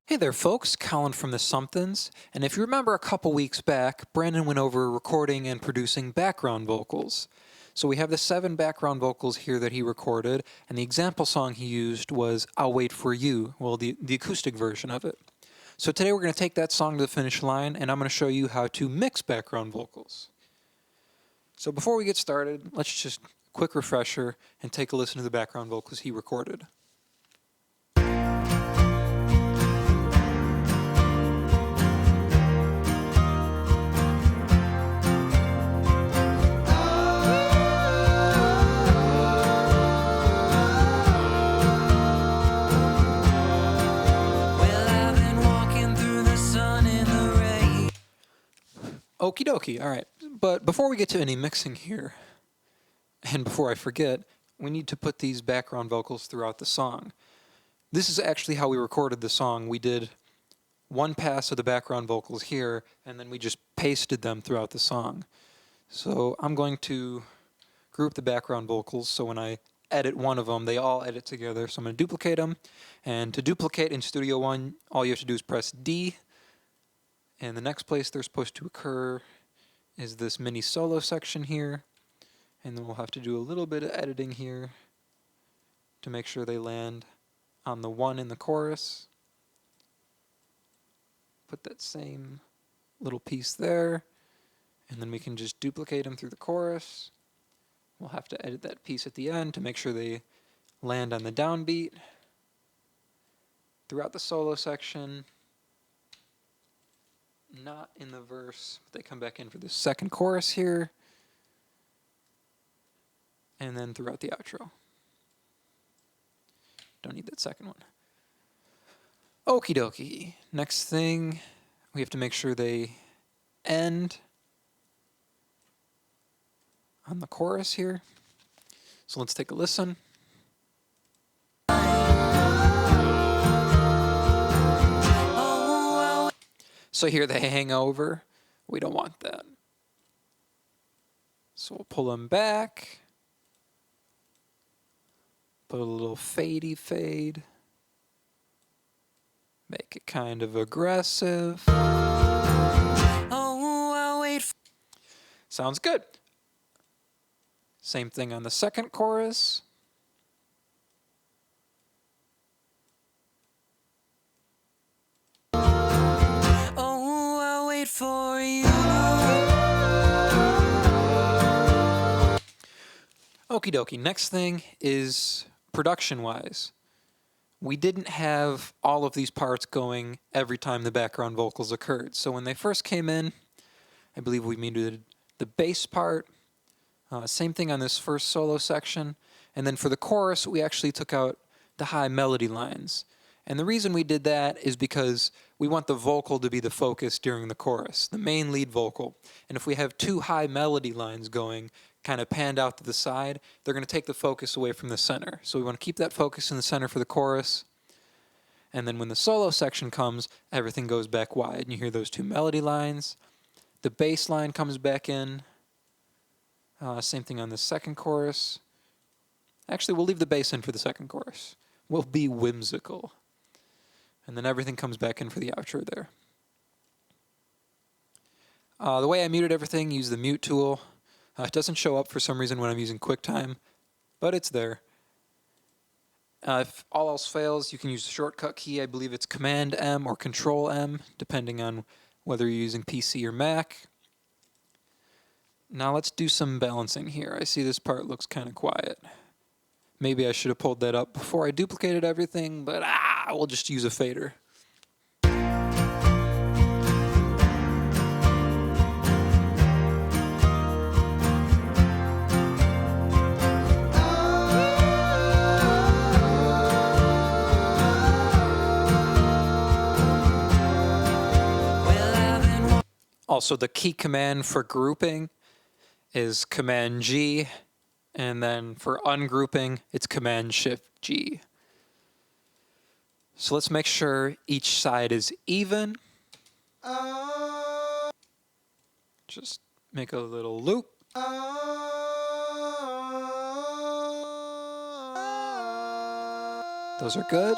Hey there, folks. Colin from the Sumthins. And if you remember a couple weeks back, Brandon went over recording and producing background vocals. So we have the 7 background vocals here that he recorded, and the example song he used was I'll Wait for You, well, the acoustic version of it. So today we're going to take that song to the finish line, and I'm going to show you how to mix background vocals. So before we get started, let's just quick refresher and take a listen to the background vocals he recorded. Okie dokie, alright. But before we get to any mixing here, and before I forget, we need to put these background vocals throughout the song. This is actually how we recorded the song. We did one pass of the background vocals here, and then we just pasted them throughout the song. So I'm going to group the background vocals, so when I edit one of them, they all edit together. So I'm going to duplicate them, and to duplicate in Studio One, all you have to do is press D, and the next place they're supposed to occur is this mini solo section here, and then we'll have to do a little bit of editing here to make sure they land on the one in the chorus. Put that same little piece there, and then we can just duplicate them through the chorus. We'll have to edit that piece at the end to make sure they land on the downbeat. Throughout the solo section, not in the verse, but they come back in for the second chorus here, and then throughout the outro. Don't need that second one. Okie dokie. Next thing, we have to make sure they end on the chorus here. So let's take a listen. So here they hang over. We don't want that. So we'll pull them back. Put a little fadey fade. Make it kind of aggressive. Oh, I'll wait. Sounds good. Same thing on the second chorus. Oh, I'll wait for you. Okie dokie. Next thing is production-wise. We didn't have all of these parts going every time the background vocals occurred. So when they first came in, I believe we muted the bass part. Same thing on this first solo section. And then for the chorus, we actually took out the high melody lines. And the reason we did that is because we want the vocal to be the focus during the chorus, the main lead vocal. And if we have 2 high melody lines going, kind of panned out to the side, they're going to take the focus away from the center. So we want to keep that focus in the center for the chorus. And then when the solo section comes, everything goes back wide. And you hear those 2 melody lines. The bass line comes back in. Same thing on the second chorus. Actually, we'll leave the bass in for the second chorus. We'll be whimsical. And then everything comes back in for the outro there. The way I muted everything, use the mute tool. It doesn't show up for some reason when I'm using QuickTime, but it's there. If all else fails, you can use the shortcut key. I believe it's Command M or Control M, depending on whether you're using PC or Mac. Now let's do some balancing here. I see this part looks kind of quiet. Maybe I should have pulled that up before I duplicated everything, but we'll just use a fader. Also, the key command for grouping is Command G, and then for ungrouping, it's Command Shift G. So let's make sure each side is even. Just make a little loop. Those are good.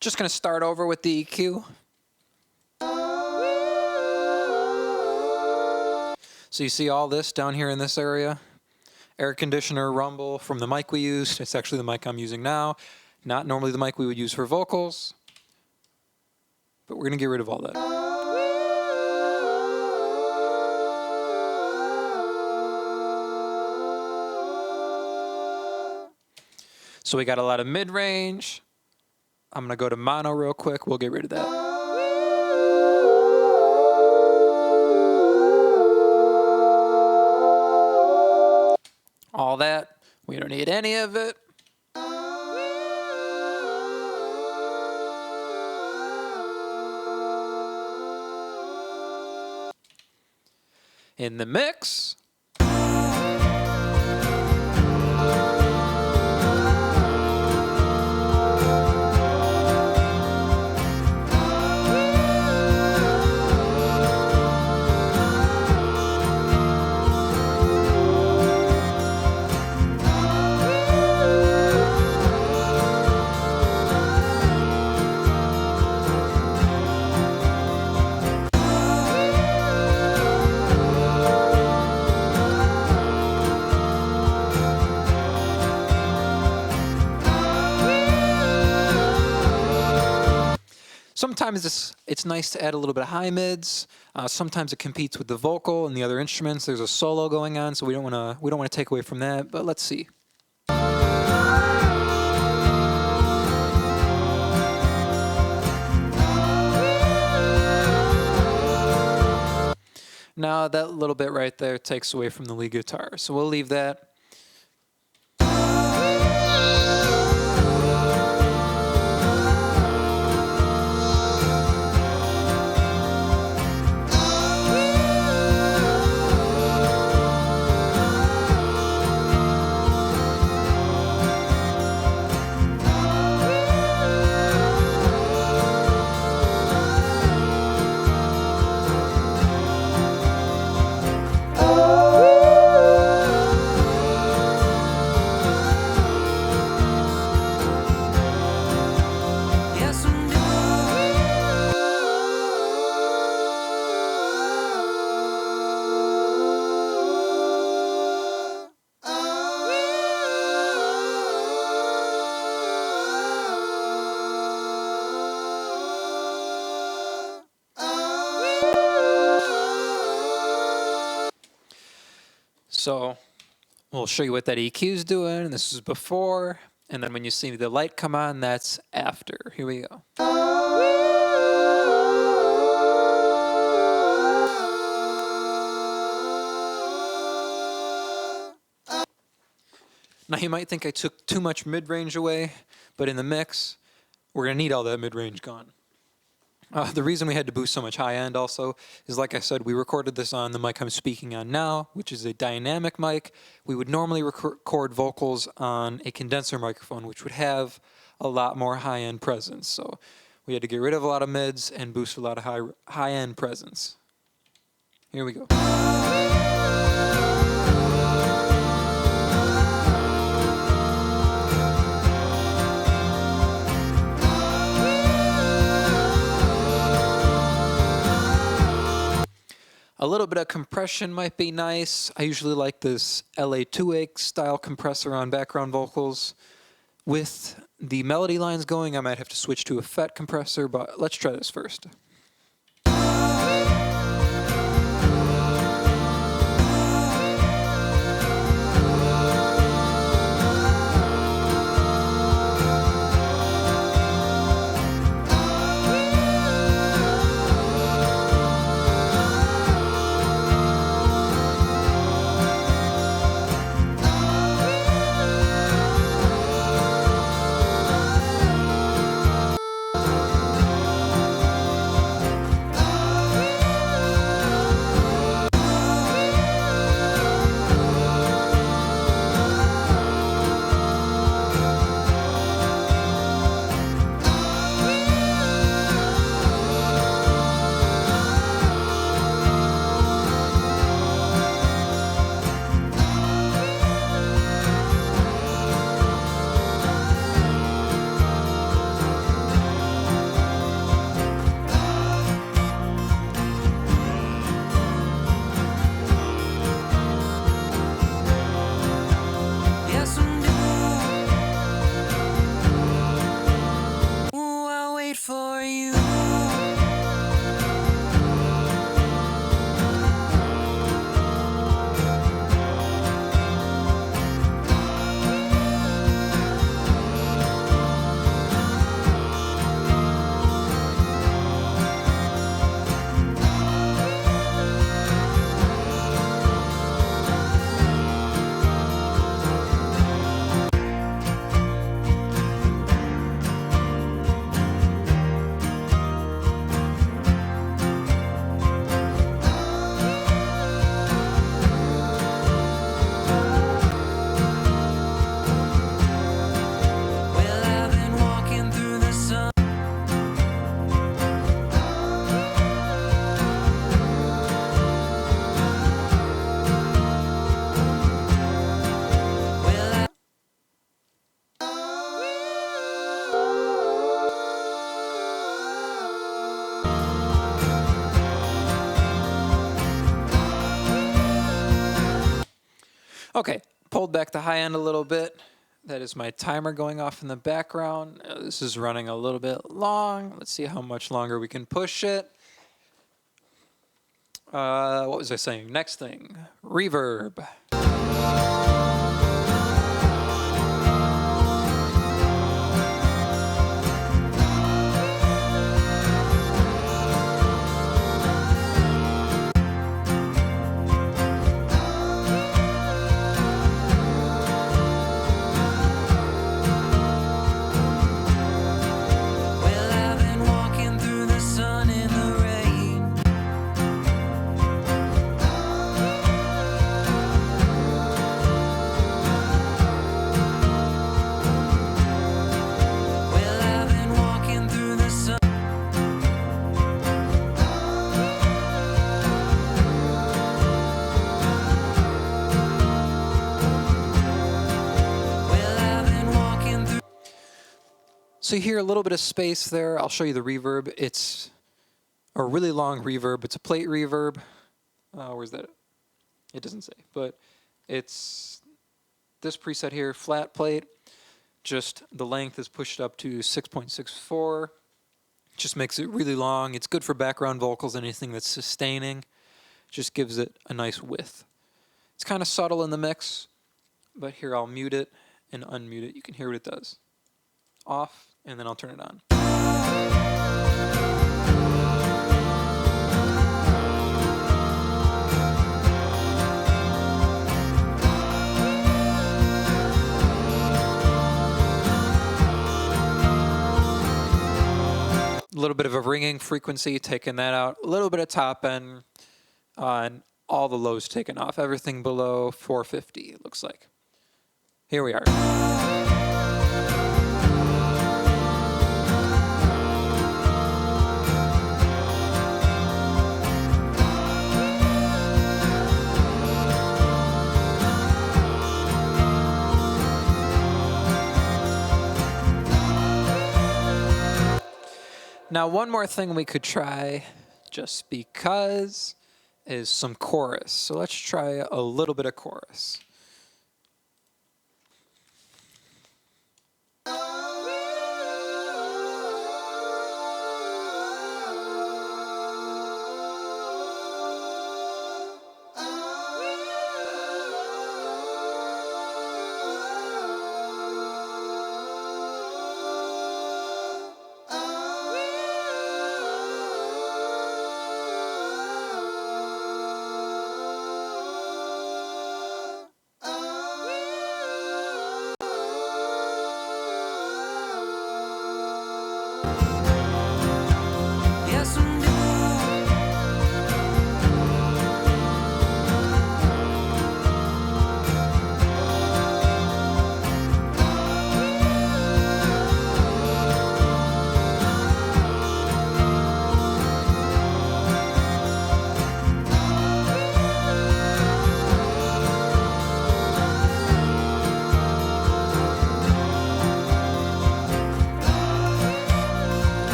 Just going to start over with the EQ. So you see all this down here in this area. Air conditioner rumble from the mic we used. It's actually the mic I'm using now. Not normally the mic we would use for vocals. But we're going to get rid of all that. So we got a lot of mid-range. I'm going to go to mono real quick. We'll get rid of that. All that. We don't need any of it. In the mix. Sometimes it's nice to add a little bit of high mids. Sometimes it competes with the vocal and the other instruments. There's a solo going on, so we don't want to take away from that. But let's see. Now that little bit right there takes away from the lead guitar, so we'll leave that. So we'll show you what that EQ is doing, and this is before, and then when you see the light come on, that's after. Here we go. Now you might think I took too much mid-range away, but in the mix, we're going to need all that mid-range gone. The reason we had to boost so much high end also is, like I said, we recorded this on the mic I'm speaking on now, which is a dynamic mic. We would normally record vocals on a condenser microphone, which would have a lot more high end presence. So we had to get rid of a lot of mids and boost a lot of high end presence. Here we go. A little bit of compression might be nice. I usually like this LA2A style compressor on background vocals. With the melody lines going, I might have to switch to a FET compressor, but let's try this first. Okay, pulled back the high end a little bit. That is my timer going off in the background. This is running a little bit long. Let's see how much longer we can push it. What was I saying? Next thing, reverb. So you hear a little bit of space there. I'll show you the reverb. It's a really long reverb. It's a plate reverb. Where's that? It doesn't say, but it's this preset here, flat plate. Just the length is pushed up to 6.64. Just makes it really long. It's good for background vocals, anything that's sustaining. Just gives it a nice width. It's kind of subtle in the mix, but here I'll mute it and unmute it. You can hear what it does. Off, and then I'll turn it on. A little bit of a ringing frequency, taking that out. A little bit of top end, and all the lows taken off. Everything below 450, it looks like. Here we are. Now, one more thing we could try, just because, is some chorus. So let's try a little bit of chorus.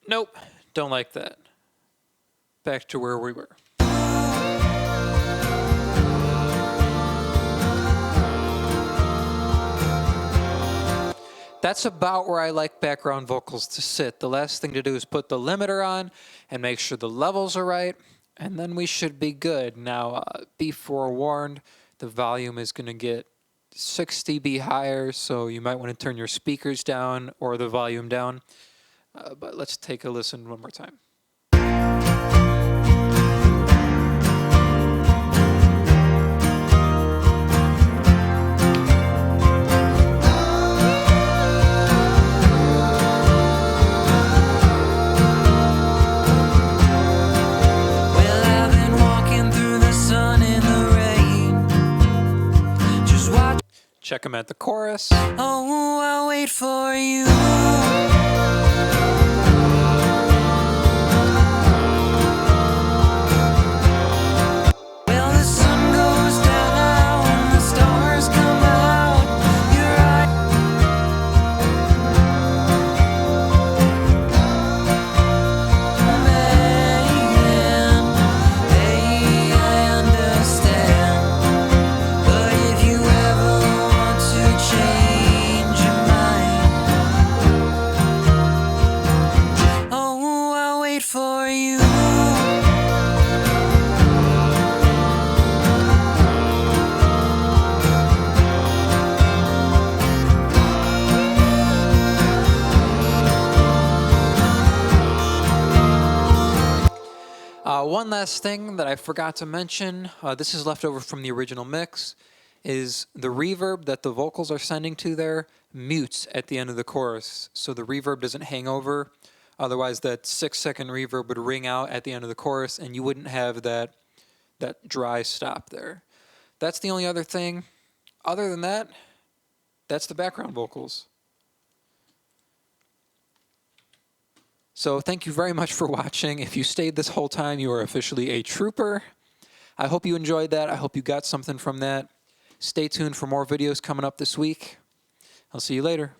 Nope, don't like that. Back to where we were. That's about where I like background vocals to sit. The last thing to do is put the limiter on and make sure the levels are right, and then we should be good. Now, be forewarned, the volume is going to get 6 dB higher, so you might want to turn your speakers down or the volume down. But let's take a listen one more time. Check them at the chorus. Oh, I'll wait for you. Well, the sun goes down and the stars come last thing that I forgot to mention, this is left over from the original mix, is the reverb that the vocals are sending to there mutes at the end of the chorus, so the reverb doesn't hang over. Otherwise, that 6-second reverb would ring out at the end of the chorus, and you wouldn't have that dry stop there. That's the only other thing. Other than that, that's the background vocals. So thank you very much for watching. If you stayed this whole time, you are officially a trooper. I hope you enjoyed that. I hope you got something from that. Stay tuned for more videos coming up this week. I'll see you later.